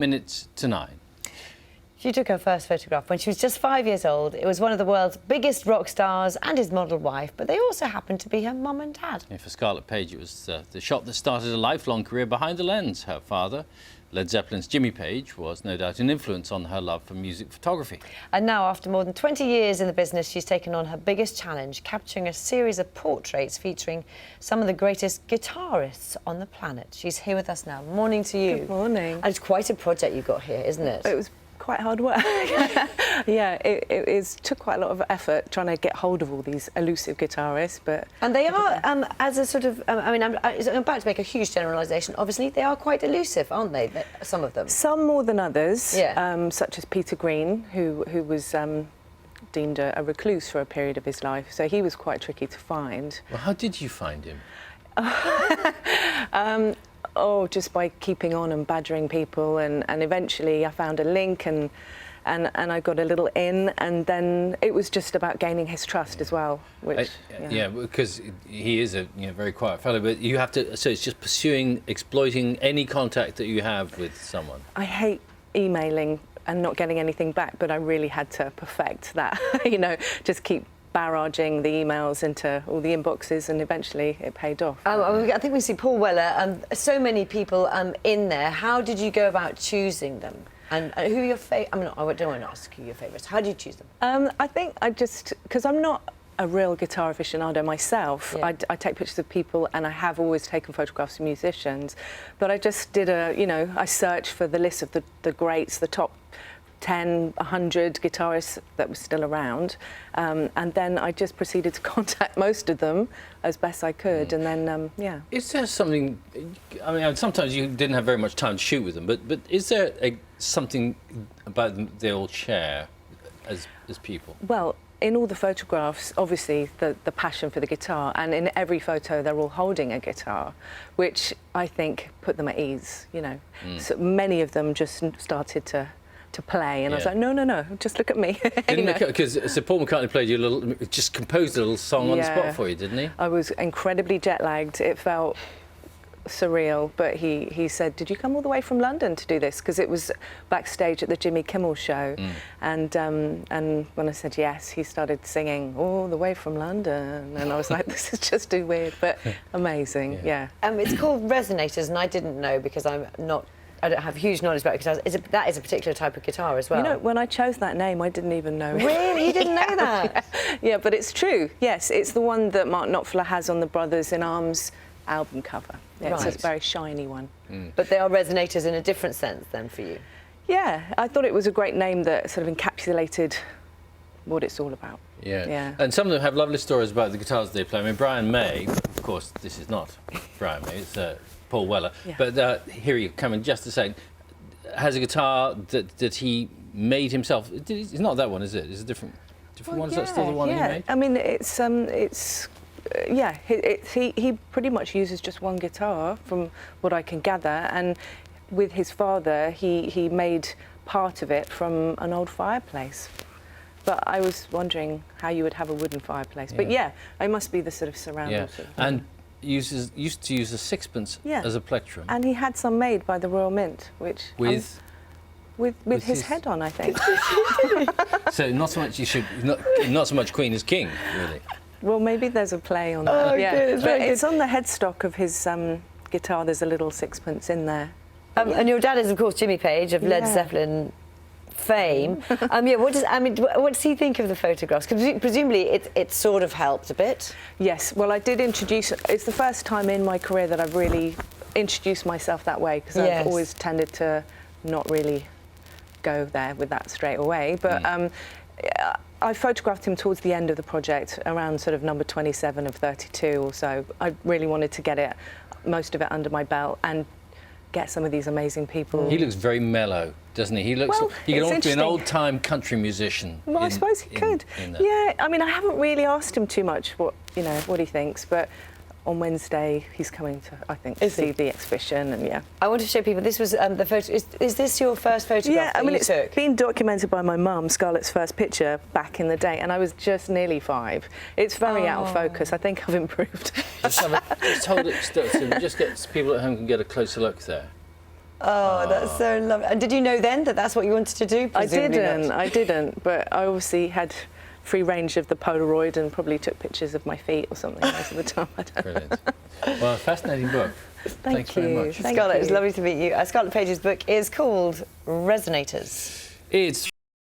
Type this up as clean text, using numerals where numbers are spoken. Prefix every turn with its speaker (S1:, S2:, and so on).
S1: minutes to 9.
S2: She took her first photograph when she was just 5 years old. It was one of the world's biggest rock stars and his model wife, but they also happened to be her mum and dad.
S1: Yeah, for Scarlet Page, it was the shot that started a lifelong career behind the lens. Her father, Led Zeppelin's Jimmy Page, was no doubt an influence on her love for music photography.
S2: And now, after more than 20 years in the business, she's taken on her biggest challenge, capturing a series of portraits featuring some of the greatest guitarists on the planet. She's here with us now. Morning to you.
S3: Good morning.
S2: And it's quite a project you've got here, isn't it?
S3: It was quite hard work. Yeah, it took quite a lot of effort trying to get hold of all these elusive guitarists, but...
S2: And they are, as a sort of, I'm about to make a huge generalisation, obviously, they are quite elusive, aren't they, some of them?
S3: Some more than others,
S2: yeah.
S3: Such as Peter Green, who was deemed a recluse for a period of his life, so he was quite tricky to find.
S1: Well, how did you find him?
S3: Oh, just by keeping on and badgering people, and eventually I found a link and I got a little in, and then it was just about gaining his trust as well. Which,
S1: yeah, because he is a very quiet fellow, but you have to. So it's just exploiting any contact that you have with someone.
S3: I hate emailing and not getting anything back, but I really had to perfect that. Just keep barraging the emails into all the inboxes, and eventually it paid off.
S2: I think we see Paul Weller, so many people in there. How did you go about choosing them? And who are your favourites? I don't want to ask who your favourites. How do you choose them?
S3: I think because I'm not a real guitar aficionado myself, yeah. I take pictures of people, and I have always taken photographs of musicians, but I just did I searched for the list of the greats, the top 10, 100 guitarists that were still around, and then I just proceeded to contact most of them as best I could, and then, yeah.
S1: Is there something, sometimes you didn't have very much time to shoot with them, but is there something about them they all share as people?
S3: Well, in all the photographs, obviously, the passion for the guitar, and in every photo they're all holding a guitar, which I think put them at ease, So many of them just started to play, and I was like, no, just look at me.
S1: Because Paul McCartney played you just composed a little song on the spot for you, didn't he?
S3: I was incredibly jet-lagged. It felt surreal, but he said, did you come all the way from London to do this? Because it was backstage at the Jimmy Kimmel show, and when I said yes, he started singing all the way from London, and I was like, this is just too weird, but amazing, yeah.
S2: It's called Resonators, and I didn't know because I don't have huge knowledge about guitars. That is a particular type of guitar as well.
S3: When I chose that name, I didn't even know.
S2: Really? You didn't know that?
S3: Yeah, but it's true. Yes, it's the one that Mark Knopfler has on the Brothers in Arms album cover. Yeah, right. It's a very shiny one.
S2: But they are resonators in a different sense then for you?
S3: Yeah, I thought it was a great name that sort of encapsulated what it's all about.
S1: Yeah. And some of them have lovely stories about the guitars they play. Brian May, of course, this is not Brian May, it's Paul Weller. Yeah. But here you come in just a second. Has a guitar that he made himself. It's not that one, is it? It's a different one. Is that still the one he made?
S3: I mean, he pretty much uses just one guitar, from what I can gather. And with his father, he made part of it from an old fireplace. But I was wondering how you would have a wooden fireplace. But yeah, it must be the sort of surround.
S1: Yeah. And used to use a sixpence as a plectrum.
S3: And he had some made by the Royal Mint, which
S1: with
S3: his head on, I think.
S1: So not so much Queen as King, really.
S3: Well, maybe there's a play on that.
S2: Oh, yeah. Good.
S3: It's on the headstock of his guitar. There's a little sixpence in there.
S2: And your dad is, of course, Jimmy Page of Led Zeppelin fame. What does he think of the photographs? Because presumably it sort of helped a bit.
S3: Yes. Well, I did introduce. It's the first time in my career that I've really introduced myself that way, because I've always tended to not really go there with that straight away. But I photographed him towards the end of the project, around sort of number 27 of 32 or so. I really wanted to get most of it under my belt and get some of these amazing people.
S1: He looks very mellow, doesn't he? He looks. He could almost be an old-time country musician.
S3: Well, I suppose he could. Yeah, I mean, I haven't really asked him too much what he thinks, but on Wednesday he's coming to, I think, see the exhibition, and yeah.
S2: I want to show people. This was the photo. Is this your first photograph that you took?
S3: It's been documented by my mum, Scarlet's first picture back in the day, and I was just nearly 5. It's very out of focus. I think I've improved.
S1: Just hold it still, so just get people at home can get a closer look there.
S2: Oh, that's so lovely. And did you know then that that's what you wanted to do?
S3: I
S2: Presumably not.
S3: didn't, but I obviously had free range of the Polaroid and probably took pictures of my feet or something most of the time.
S1: Brilliant. Well, fascinating book. Thanks
S3: you.
S1: very much.
S2: Scarlett, it was lovely to meet you. Scarlett Page's book is called Resonators.
S1: It's